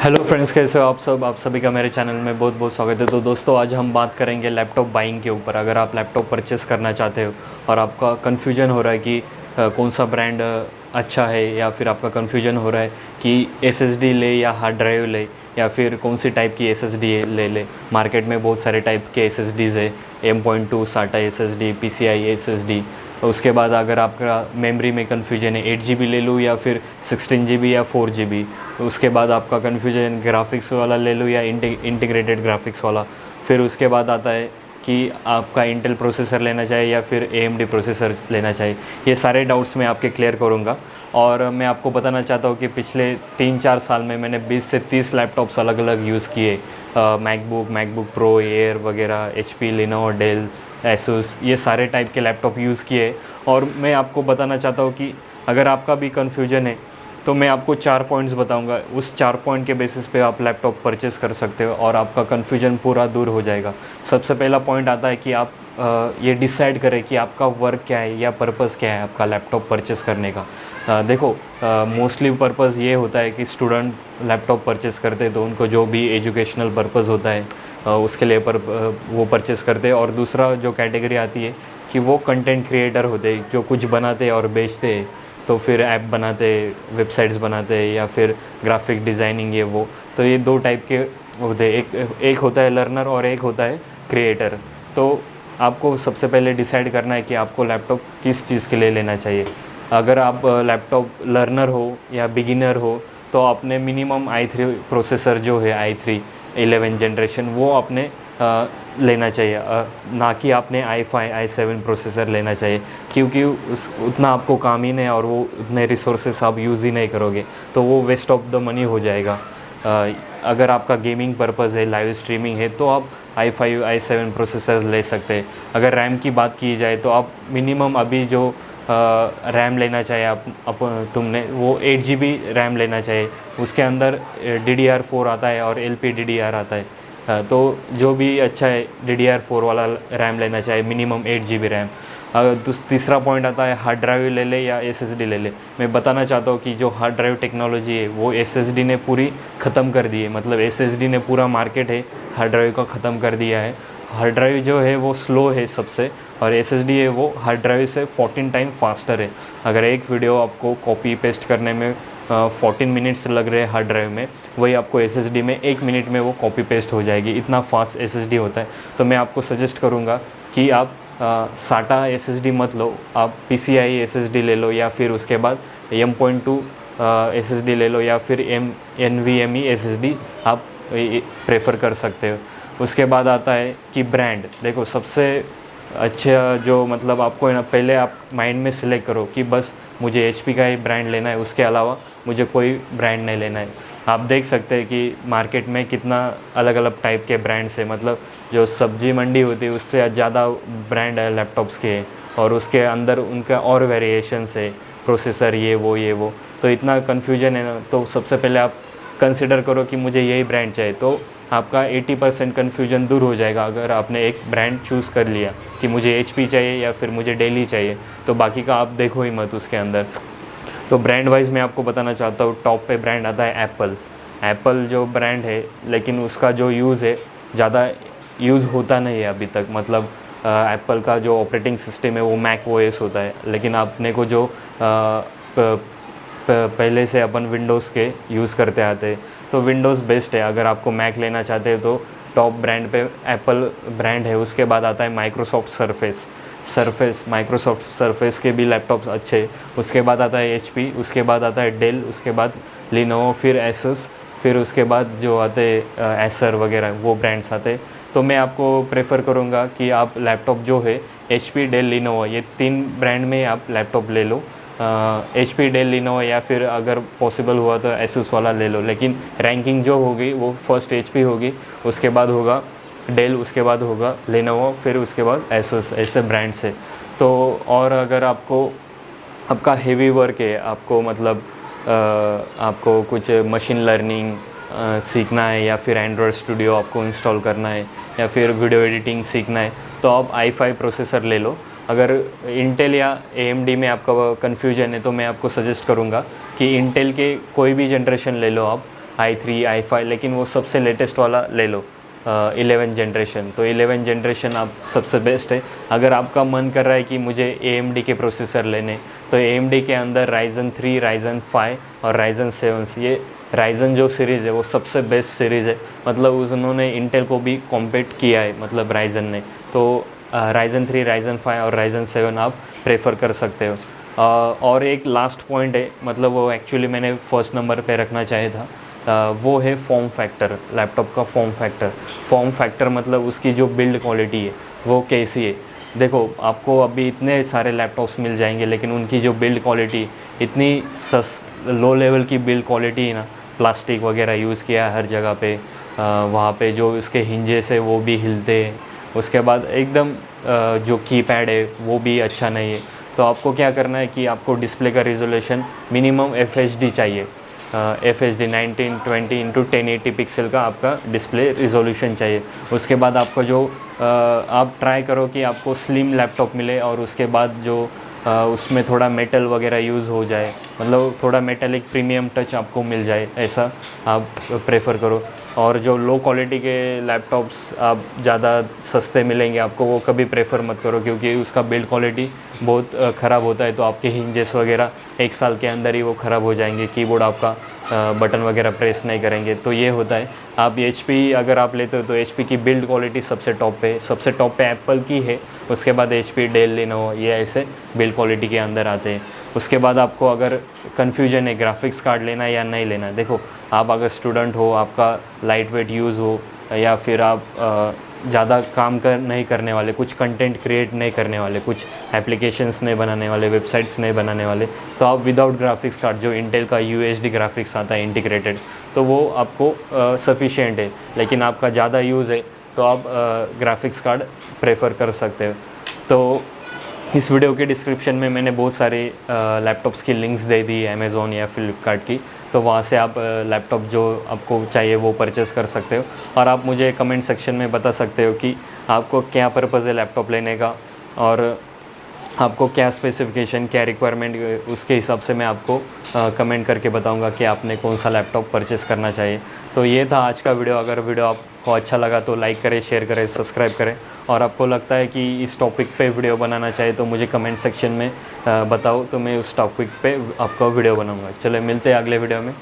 Hello friends, कैसे हो आप सब। आप सभी का मेरे चैनल में बहुत बहुत स्वागत है। तो दोस्तों, आज हम बात करेंगे लैपटॉप बाइंग के ऊपर। अगर आप लैपटॉप परचेस करना चाहते हो और आपका कन्फ्यूजन हो रहा है कि कौन सा ब्रांड अच्छा है, या फिर आपका कन्फ्यूजन हो रहा है कि एसएसडी ले या हार्ड ड्राइव ले, या फिर कौन सी टाइप की एसएसडी ले। मार्केट में बहुत सारे टाइप के एसएसडीज़ है, M.2 SATA SSD, PCI SSD. उसके बाद अगर आपका मेमोरी में कन्फ्यूजन है 8 GB ले लूँ या फिर 16 GB या 4 GB। उसके बाद आपका कन्फ्यूजन ग्राफिक्स वाला ले लूँ या इंटीग्रेटेड ग्राफिक्स वाला। फिर उसके बाद आता है कि आपका इंटेल प्रोसेसर लेना चाहिए या फिर AMD प्रोसेसर लेना चाहिए। ये सारे डाउट्स मैं आपके क्लियर करूँगा। और मैं आपको बताना चाहता हूँ कि पिछले 3-4 साल में मैंने 20 से 30 लैपटॉप्स अलग अलग यूज़ किए। मैकबुक प्रो, एयर वगैरह, HP, लिनोवो, डेल, एसूस, ये सारे टाइप के लैपटॉप यूज़ किए। और मैं आपको बताना चाहता हूँ कि अगर आपका भी कन्फ्यूजन है तो मैं आपको 4 पॉइंट्स बताऊंगा। उस 4 पॉइंट के बेसिस पे आप लैपटॉप परचेस कर सकते हो और आपका कन्फ्यूजन पूरा दूर हो जाएगा। सबसे पहला पॉइंट आता है कि आप ये डिसाइड करें कि आपका वर्क क्या है या पर्पस क्या है आपका लैपटॉप परचेस करने का। देखो, मोस्टली पर्पस ये होता है कि स्टूडेंट लैपटॉप परचेस करते हैं तो उनको जो भी एजुकेशनल पर्पस होता है उसके लिए वो परचेस करते हैं। और दूसरा जो कैटेगरी आती है कि वो कंटेंट क्रिएटर होते हैं जो कुछ बनाते हैं और बेचते हैं। तो फिर ऐप बनाते, वेबसाइट्स बनाते या फिर ग्राफिक डिज़ाइनिंग, ये वो। तो ये 2 टाइप के होते हैं, एक होता है लर्नर और एक होता है क्रिएटर। तो आपको सबसे पहले डिसाइड करना है कि आपको लैपटॉप किस चीज़ के लिए लेना चाहिए। अगर आप लैपटॉप लर्नर हो या बिगिनर हो तो आपने मिनिमम i3 प्रोसेसर जो है i3 11 जनरेशन वो आपने लेना चाहिए, ना कि आपने i5 i7 प्रोसेसर लेना चाहिए, क्योंकि उतना आपको काम ही नहीं और वो उतने रिसोर्सेस आप यूज़ ही नहीं करोगे तो वो वेस्ट ऑफ द मनी हो जाएगा। अगर आपका गेमिंग पर्पज़ है, लाइव स्ट्रीमिंग है, तो आप i5 i7 प्रोसेसर ले सकते हैं। अगर रैम की बात की जाए तो आप मिनिमम अभी जो रैम लेना चाहिए तुमने वो 8 GB रैम लेना चाहिए। उसके अंदर DDR4 आता है और LPDDR आता है। तो जो भी अच्छा है DDR4 वाला रैम लेना चाहिए, मिनिमम 8 GB रैम। तीसरा पॉइंट आता है हार्ड ड्राइव ले ले या SSD ले ले। मैं बताना चाहता हूँ कि जो हार्ड ड्राइव टेक्नोलॉजी है वो SSD ने पूरी ख़त्म कर दी है। मतलब SSD ने पूरा मार्केट है हार्ड ड्राइव का ख़त्म कर दिया है। हार्ड ड्राइव जो है वो स्लो है सबसे, और SSD है वो हार्ड ड्राइव से 14 टाइम फास्टर है। अगर एक वीडियो आपको कॉपी पेस्ट करने में 14 मिनट्स लग रहे हैं हार्ड ड्राइव में, वही आपको SSD में 1 मिनट में वो कॉपी पेस्ट हो जाएगी। इतना फास्ट SSD होता है। तो मैं आपको सजेस्ट करूँगा कि आप SATA SSD मत लो, आप PCI SSD ले लो, या फिर उसके बाद M.2 SSD ले लो, या फिर NVMe SSD आप प्रेफर कर सकते हो। उसके बाद आता है कि ब्रांड। देखो, सबसे अच्छा जो मतलब आपको है ना, पहले आप माइंड में सिलेक्ट करो कि बस मुझे HP का ही ब्रांड लेना है, उसके अलावा मुझे कोई ब्रांड नहीं लेना है। आप देख सकते हैं कि मार्केट में कितना अलग अलग टाइप के ब्रांड्स है। मतलब जो सब्जी मंडी होती है उससे ज़्यादा ब्रांड है लैपटॉप्स के, और उसके अंदर उनका और वेरिएशंस है, प्रोसेसर ये वो। तो इतना कन्फ्यूजन है ना। तो सबसे पहले आप कंसिडर करो कि मुझे यही ब्रांड चाहिए, तो आपका 80% कन्फ्यूजन दूर हो जाएगा। अगर आपने एक ब्रांड चूज़ कर लिया कि मुझे HP चाहिए या फिर मुझे डेल ही चाहिए, तो बाकी का आप देखो ही मत उसके अंदर। तो ब्रांड वाइज मैं आपको बताना चाहता हूँ, टॉप पे ब्रांड आता है एप्पल जो ब्रांड है, लेकिन उसका जो यूज़ है ज़्यादा यूज़ होता नहीं है अभी तक। मतलब एप्पल का जो ऑपरेटिंग सिस्टम है वो मैक OS होता है, लेकिन आपने को जो पहले से अपन विंडोज़ के यूज़ करते आते हैं, तो विंडोज़ बेस्ट है। अगर आपको मैक लेना चाहते हो तो टॉप ब्रांड पे एप्पल ब्रांड है। उसके बाद आता है माइक्रोसॉफ्ट माइक्रोसॉफ्ट सरफेस के भी लैपटॉप्स अच्छे। उसके बाद आता है HP, उसके बाद आता है डेल, उसके बाद लिनोवो, फिर एसस, फिर उसके बाद जो आते एसर वगैरह वो ब्रांड्स आते। तो मैं आपको प्रेफर करूँगा कि आप लैपटॉप जो है HP, डेल, लिनोवो, ये 3 ब्रांड में आप लैपटॉप ले लो। HP, डेल, लिनोवो, या फिर अगर पॉसिबल हुआ तो एसूस वाला ले लो। लेकिन रैंकिंग जो होगी वो फर्स्ट HP होगी, उसके बाद होगा डेल, उसके बाद होगा लिनोवो, फिर उसके बाद एसूस, ऐसे ब्रांड्स है। तो और अगर आपका हेवी वर्क है, आपको मतलब आपको कुछ मशीन लर्निंग सीखना है, या फिर एंड्रॉयड स्टूडियो आपको इंस्टॉल करना है, या फिर वीडियो एडिटिंग सीखना है, तो आप i5 प्रोसेसर ले लो। अगर इंटेल या AMD में आपका कन्फ्यूजन है तो मैं आपको सजेस्ट करूंगा कि इंटेल के कोई भी जनरेशन ले लो आप। i3 i5, लेकिन वो सबसे लेटेस्ट वाला ले लो 11 जनरेशन। तो 11 जनरेशन आप सबसे बेस्ट है। अगर आपका मन कर रहा है कि मुझे AMD के प्रोसेसर लेने, तो AMD के अंदर Ryzen 3, Ryzen 5 और Ryzen 7, ये Ryzen जो सीरीज़ है वो सबसे बेस्ट सीरीज़ है। मतलब उन्होंने इंटेल को भी कॉम्पीट किया है, मतलब Ryzen ने। तो Ryzen 3, Ryzen 5 और Ryzen 7 आप प्रेफर कर सकते हो। और एक लास्ट पॉइंट है, मतलब वो एक्चुअली मैंने फर्स्ट नंबर पे रखना चाहिए था, वो है फॉर्म फैक्टर। लैपटॉप का फॉर्म फैक्टर मतलब उसकी जो बिल्ड क्वालिटी है वो कैसी है। देखो, आपको अभी इतने सारे लैपटॉप्स मिल जाएंगे, लेकिन उनकी जो बिल्ड क्वालिटी इतनी लो लेवल की बिल्ड क्वालिटी है ना, प्लास्टिक वगैरह यूज़ किया है हर जगह पे। वहाँ पे जो इसके हिंजेस है वो भी हिलते हैं। उसके बाद एकदम जो कीपैड है वो भी अच्छा नहीं है। तो आपको क्या करना है कि आपको डिस्प्ले का रिजोल्यूशन मिनिमम FHD चाहिए। FHD 1920x1080 पिक्सल का आपका डिस्प्ले रिजोल्यूशन चाहिए। उसके बाद आपको जो आप ट्राई करो कि आपको स्लिम लैपटॉप मिले, और उसके बाद जो उसमें थोड़ा मेटल वगैरह यूज़ हो जाए, मतलब थोड़ा मेटेलिक प्रीमियम टच आपको मिल जाए, ऐसा आप प्रेफर करो। और जो लो क्वालिटी के लैपटॉप्स आप ज़्यादा सस्ते मिलेंगे आपको, वो कभी प्रेफर मत करो, क्योंकि उसका बिल्ड क्वालिटी बहुत ख़राब होता है। तो आपके हिंजेस वगैरह 1 साल के अंदर ही वो ख़राब हो जाएंगे, कीबोर्ड आपका बटन वगैरह प्रेस नहीं करेंगे। तो ये होता है। आप HP अगर आप लेते हो तो HP की बिल्ड क्वालिटी सबसे टॉप पे एप्पल की है। उसके बाद HP, डेल, लिनोवो, ये ऐसे बिल्ड क्वालिटी के अंदर आते हैं। उसके बाद आपको अगर कन्फ्यूजन है ग्राफिक्स कार्ड लेना है या नहीं लेना, देखो आप अगर स्टूडेंट हो, आपका लाइट वेट यूज़ हो, या फिर आप ज़्यादा काम नहीं करने वाले, कुछ कंटेंट क्रिएट नहीं करने वाले, कुछ एप्लीकेशंस नहीं बनाने वाले, वेबसाइट्स नहीं बनाने वाले, तो आप विदाउट ग्राफिक्स कार्ड, जो इंटेल का UHD ग्राफिक्स आता है इंटीग्रेटेड, तो वो आपको सफिशिएंट है। लेकिन आपका ज़्यादा यूज़ है तो आप ग्राफिक्स कार्ड प्रेफर कर सकते हो। तो इस वीडियो के डिस्क्रिप्शन में मैंने बहुत सारे लैपटॉप्स की लिंक्स दे दी है, अमेज़ोन या फ्लिपकार्ट की। तो वहाँ से आप लैपटॉप जो आपको चाहिए वो परचेस कर सकते हो। और आप मुझे कमेंट सेक्शन में बता सकते हो कि आपको क्या पर्पज़ है लैपटॉप लेने का, और आपको क्या स्पेसिफिकेशन, क्या रिक्वायरमेंट, उसके हिसाब से मैं आपको कमेंट करके बताऊंगा कि आपने कौन सा लैपटॉप परचेस करना चाहिए। तो ये था आज का वीडियो। अगर वीडियो आपको अच्छा लगा तो लाइक करें, शेयर करें, सब्सक्राइब करें। और आपको लगता है कि इस टॉपिक पे वीडियो बनाना चाहिए तो मुझे कमेंट सेक्शन में बताओ, तो मैं उस टॉपिक पे आपका वीडियो बनाऊँगा। चलो मिलते हैं अगले वीडियो में।